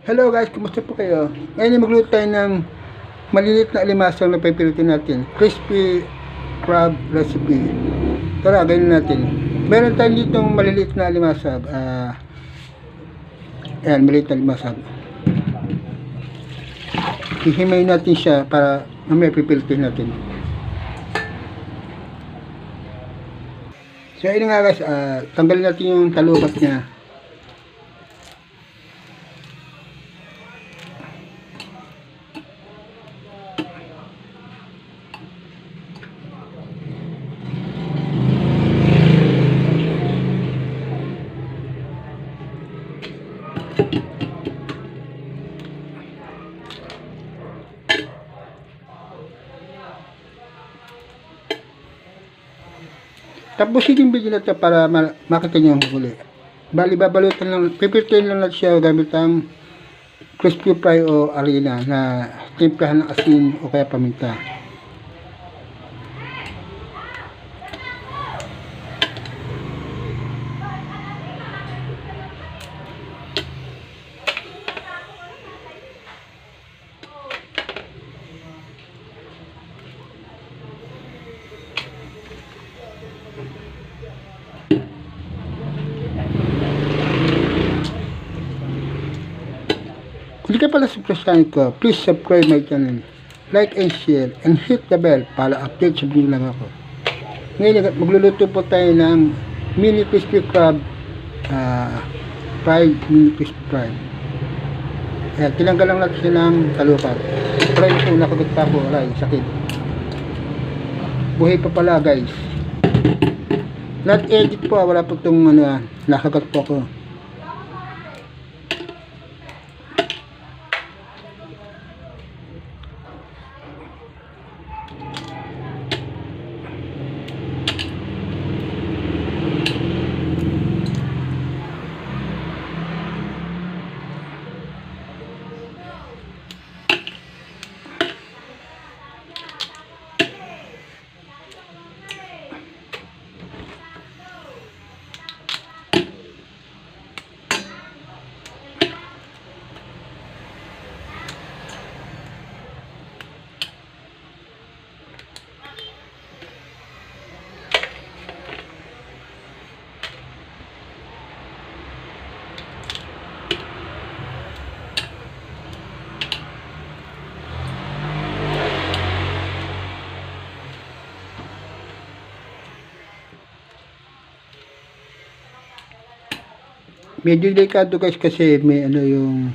Hello guys, kumusta po kayo? Ngayon ay magluto tayo ng maliliit na alimasag na pipilitin natin. Crispy crab recipe. Tara, gawin natin. Meron tayo ditong maliliit na alimasag. Ayan, maliliit na alimasag. Hihimayin natin siya para mamaya pipilitin natin. So, ayun nga guys, tanggalin natin yung talubat niya. Tapos yung video na ito para makita nyo ang huli. Bali, babalutan lang, pipirtin lang natin siya gamit ang crispy fry o harina na timplahan ng asin o kaya paminta. Kung di ka pala subscribe ko, please subscribe my channel, like and share, and hit the bell para update sa video lang ako. Ngayon, magluluto po tayo ng mini crispy crab, fried mini crispy crab. Ayan, tinanggal lang natin siya ng talupan. Try ito, nakagat pa ako, aray, sakit. Buhay pa pala guys. Not edit po, wala po itong nakagat po ako. Medyo delikado guys kasi may yung